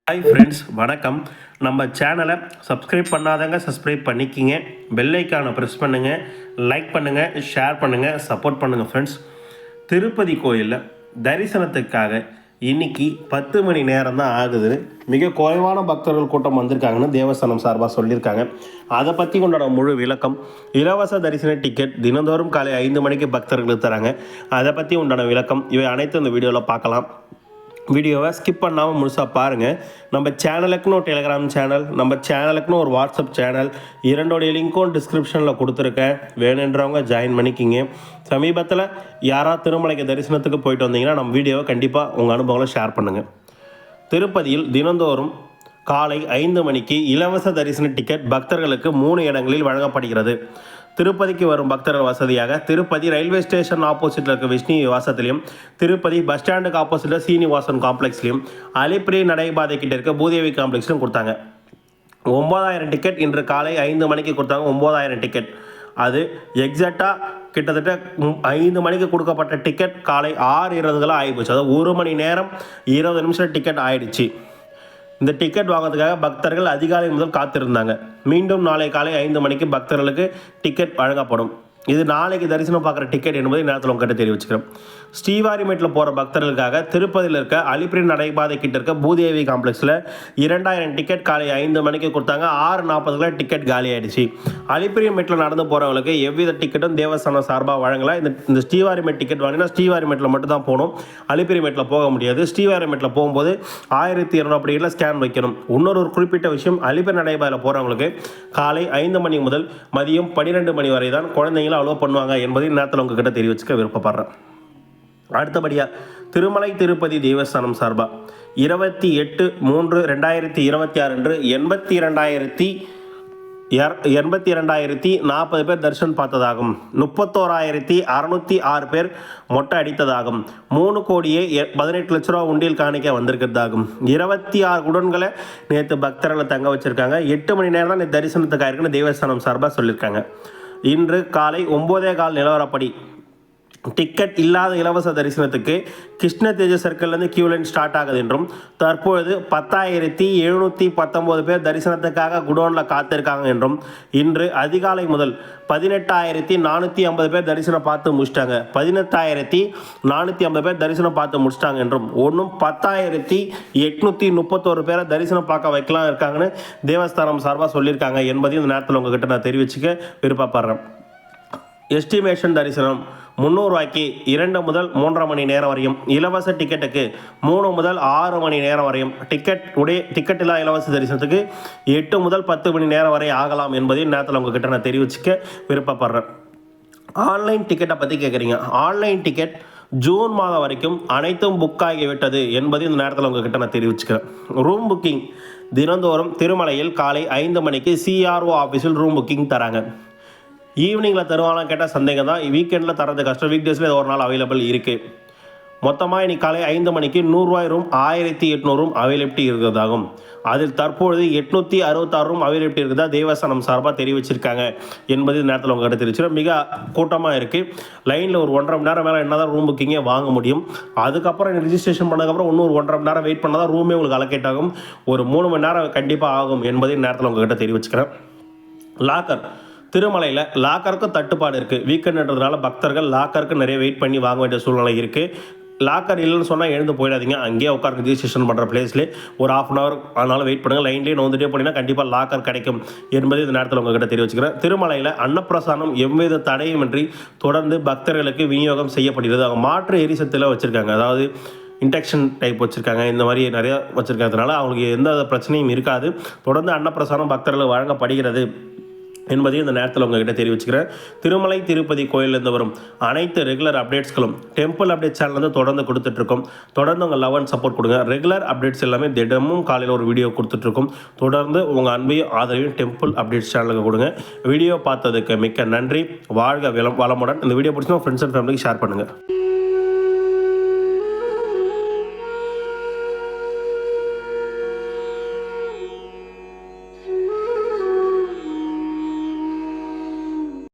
Hi friends, வணக்கம். நம்ம சேனலை சப்ஸ்கிரைப் பண்ணாதவங்க சப்ஸ்கிரைப் பண்ணிக்கிங்க. பெல் ஐக்கானை ப்ரெஸ் பண்ணுங்கள், லைக் பண்ணுங்கள், ஷேர் பண்ணுங்கள், சப்போர்ட் பண்ணுங்கள். ஃப்ரெண்ட்ஸ், திருப்பதி கோயிலில் தரிசனத்துக்காக இன்றைக்கி 10 மணி நேரம் தான் ஆகுது. மிக குறைவான பக்தர்கள் கூட்டம் வந்திருக்காங்கன்னு தேவஸ்தானம் சார்பாக சொல்லியிருக்காங்க. அதை பற்றி கொண்டாட முழு விளக்கம், இலவச தரிசன டிக்கெட் தினந்தோறும் காலை 5 மணிக்கு பக்தர்களுக்கு தராங்க. அதை பற்றி உண்டான விளக்கம் இவை அனைத்தும் இந்த வீடியோவில் பார்க்கலாம். வீடியோவை ஸ்கிப் பண்ணாமல் முழுசாக பாருங்கள். நம்ம சேனலுக்குன்னு ஒரு டெலிகிராம் சேனல், நம்ம சேனலுக்குன்னு ஒரு வாட்ஸ்அப் சேனல், இரண்டோடைய லிங்க்கும் டிஸ்கிரிப்ஷனில் கொடுத்துருக்கேன். வேணுன்றவங்க ஜாயின் பண்ணிக்கிங்க. சமீபத்தில் யாராவது திருமலைக்கு தரிசனத்துக்கு போயிட்டு வந்தீங்கன்னா நம்ம வீடியோவை கண்டிப்பாக உங்கள் அனுபவங்களை ஷேர் பண்ணுங்கள். திருப்பதியில் தினந்தோறும் காலை 5 மணிக்கு இலவச தரிசன டிக்கெட் பக்தர்களுக்கு 3 இடங்களில் வழங்கப்படுகிறது. திருப்பதிக்கு வரும் பக்தர்கள் வசதியாக திருப்பதி ரயில்வே ஸ்டேஷன் ஆப்போசிட்டில் இருக்க விஷ்ணு நிவாசத்திலையும், திருப்பதி பஸ் ஸ்டாண்டுக்கு ஆப்போசிட்டில் சீனிவாசன் காம்ப்ளெக்ஸ்லையும், அலிப்பிரி நடைபாதை கிட்ட இருக்க பூதேவி காம்ப்ளெக்ஸ்லையும் கொடுத்தாங்க. 9000 டிக்கெட் இன்று காலை 5 மணிக்கு கொடுத்தாங்க. 9000 டிக்கெட். அது எக்ஸாக்டாக கிட்டத்தட்ட 5 மணிக்கு கொடுக்கப்பட்ட டிக்கெட் காலை 6:20 ஆகிப்போச்சு. அதாவது 1 மணி நேரம் 20 நிமிஷம் டிக்கெட் ஆயிடுச்சு. இந்த டிக்கெட் வாங்கிறதுக்காக பக்தர்கள் அதிகாலை முதல் காத்திருந்தாங்க. மீண்டும் நாளை காலை 5 மணிக்கு பக்தர்களுக்கு டிக்கெட் வழங்கப்படும். இது நாளைக்கு தரிசனம் பார்க்குற டிக்கெட் என்பதை நேரத்தில் உங்ககிட்ட தெரிவிச்சுக்கிறோம். ஸ்ரீவாரிமேட்டில் போகிற பக்தர்களுக்காக திருப்பதியில் இருக்க அலிப்பிரி நடைபாதை கிட்ட இருக்க பூதேவி காம்ப்ளெக்ஸில் 2000 டிக்கெட் காலை 5 மணிக்கு கொடுத்தாங்க. 6:40 டிக்கெட் காலி ஆகிடுச்சு. அலிப்பிரிமேட்டில் நடந்து போகிறவங்களுக்கு எவ்வித டிக்கெட்டும் தேவஸ்தானம் சார்பாக வழங்கலை. இந்த ஸ்ரீவாரிமேட் டிக்கெட் வாங்கினா ஸ்ரீவாரிமேட்டில் மட்டும் தான் போகணும், அலிப்பிரிமேட்டில் போக முடியாது. ஸ்ரீவாரிமேட்டில் போகும்போது 1200 அப்படிங்கிற ஸ்கேன் வைக்கணும். இன்னொரு குறிப்பிட்ட விஷயம், அலிப்பிரி நடைபாதையில் போகிறவங்களுக்கு காலை 5 மணி முதல் மதியம் 12 மணி வரை தான் குழந்தைங்களை அலோவ் பண்ணுவாங்க என்பதை நேரத்தில் உங்ககிட்ட தெரிவிச்சுக்க விருப்பப்படுறேன். அடுத்தபடியாக திருமலை திருப்பதி தேவஸ்தானம் சார்பாக 28/3/2026 அன்று 82,040 பேர் தரிசனம் பார்த்ததாகும். 31,606 பேர் மொட்டை அடித்ததாகும். 3,18,00,000 உண்டியல் காணிக்க வந்திருக்கிறதாகும். 26 குடன்களை நேற்று பக்தர்களை தங்க வச்சிருக்காங்க. 8 மணி நேரம் தான் தரிசனத்துக்காக இருக்குன்னு தேவஸ்தானம் சார்பாக சொல்லியிருக்காங்க. இன்று காலை 9:15 நிலவரப்படி டிக்கெட் இல்லாத இலவச தரிசனத்துக்கு கிருஷ்ண தேஜ சர்க்கிள்லேருந்து கியூ லைன் ஸ்டார்ட் ஆகுது என்றும், தற்பொழுது 10,719 பேர் தரிசனத்துக்காக குடோனில் காத்திருக்காங்க என்றும், இன்று அதிகாலை முதல் 18,450 பேர் தரிசனம் பார்த்து முடிச்சிட்டாங்க. 18,450 பேர் தரிசனம் பார்த்து முடிச்சிட்டாங்க என்றும், ஒன்றும் 10,831 பேரை தரிசனம் பார்க்க வைக்கலாம் இருக்காங்கன்னு தேவஸ்தானம் சார்பாக சொல்லியிருக்காங்க என்பதையும் இந்த நேரத்தில் உங்ககிட்ட நான் தெரிவிச்சுக்க விருப்பப்படுறேன். எஸ்டிமேஷன் தரிசனம் 300 ரூபாய்க்கு 2 முதல் 3.5 மணி நேரம் வரையும், இலவச டிக்கெட்டுக்கு 3 முதல் 6 மணி நேரம் வரையும், டிக்கெட் இல்லா இலவச தரிசனத்துக்கு 8 முதல் 10 மணி நேரம் வரை ஆகலாம் என்பதையும் நேரத்தில் உங்ககிட்ட நான் தெரிவிச்சுக்க விருப்பப்படுறேன். ஆன்லைன் டிக்கெட்டை பற்றி கேட்குறீங்க. ஆன்லைன் டிக்கெட் ஜூன் மாதம் வரைக்கும் அனைத்தும் புக் ஆகிவிட்டது என்பதையும் இந்த நேரத்தில் உங்ககிட்ட நான் தெரிவிச்சுக்கிறேன். ரூம் புக்கிங் தினந்தோறும் திருமலையில் காலை 5 மணிக்கு CRO ஆஃபீஸில் ரூம் புக்கிங் தராங்க. ஈவினிங்கில் தருவாங்களான்னு கேட்டால் சந்தேகம் தான். வீக்கெண்டில் தரது கஷ்டம். வீக் டேஸில் ஒரு நாள் அவைலபிள் இருக்குது. மொத்தமாக இன்னைக்கு காலை 5 மணிக்கு 100 ரூபாய் ரூம் 1800 ரூம் அவைலபிலிட்டி இருக்கிறதாகும். அதில் தற்பொழுது 866 ரூம் அவைலபிலிட்டி இருக்கிறதா தேவஸ்தானம் சார்பாக தெரிவிச்சிருக்காங்க என்பது நேரத்தில் உங்கள்கிட்ட தெரிவிச்சிடும். மிக கூட்டமாக இருக்குது. லைனில் ஒரு 1.5 மணி நேரம் மேலே என்ன தான் ரூம் புக்கிங்கே வாங்க முடியும். அதுக்கப்புறம் ரிஜிஸ்ட்ரேஷன் பண்ணதுக்கப்புறம் இன்னொரு 1.5 மணி நேரம் வெயிட் பண்ணால் தான் ரூமே உங்களுக்கு அலோகேட் ஆகும். ஒரு 3 மணி நேரம் கண்டிப்பாக ஆகும் என்பதையும் நேரத்தில் உங்கள்கிட்ட தெரிவிச்சுக்கிறேன். லாக்கர் திருமலையில் லாக்கருக்கும் தட்டுப்பாடு இருக்குது. வீக்கெண்டுன்றதுனால பக்தர்கள் லாக்கருக்கு நிறைய வெயிட் பண்ணி வாங்க வேண்டிய சூழ்நிலை இருக்குது. லாக்கர் இல்லைன்னு சொன்னால் எழுந்து போயிடாதீங்க. அங்கேயே உட்காந்து ரிஜிஸ்ட்ரேஷன் பண்ணுற பிளேஸ்லேயே ஒரு 1/2 hour அதனால் வெயிட் பண்ணுங்கள். லைன்லேயே நோந்துட்டே போனீங்கன்னா கண்டிப்பாக லாக்கர் கிடைக்கும் என்பது இந்த நேரத்தில் உங்கள்கிட்ட தெரிவிச்சுக்கிறேன். திருமலையில் அன்னப்பிரசானம் எவ்வித தடையுமின்றி தொடர்ந்து பக்தர்களுக்கு விநியோகம் செய்யப்படுகிறது. அவங்க மாற்று எரிசத்தில் வச்சுருக்காங்க. அதாவது இன்டெக்ஷன் டைப் வச்சுருக்காங்க. இந்த மாதிரி நிறையா வச்சுருக்கிறதுனால அவங்களுக்கு எந்த பிரச்சனையும் இருக்காது. தொடர்ந்து அன்னப்பிரசானம் பக்தர்களுக்கு வழங்கப்படுகிறது என்பதையும் இந்த நேரத்தில் உங்ககிட்ட தெரிவிச்சுக்கிறேன். திருமலை திருப்பதி கோயிலிருந்து வரும் அனைத்து ரெகுலர் அப்டேட்ஸ்களும் டெம்பிள் அப்டேட் சேனல் தொடர்ந்து கொடுத்துட்ருக்கோம். தொடர்ந்து உங்கள் லவ் அண்ட் சப்போர்ட் கொடுங்க. ரெகுலர் அப்டேட்ஸ் எல்லாமே தினமும் காலையில் ஒரு வீடியோ கொடுத்துட்ருக்கோம். தொடர்ந்து உங்கள் அன்பையும் ஆதரவையும் டெம்பிள் அப்டேட்ஸ் சேனலுக்கு கொடுங்க. வீடியோ பார்த்ததுக்கு மிக்க நன்றி. வாழ்க வளமுடன். இந்த வீடியோ பிடிச்சா ஃப்ரெண்ட்ஸ் அண்ட் ஃபேமிலிக்கு ஷேர் பண்ணுங்கள்.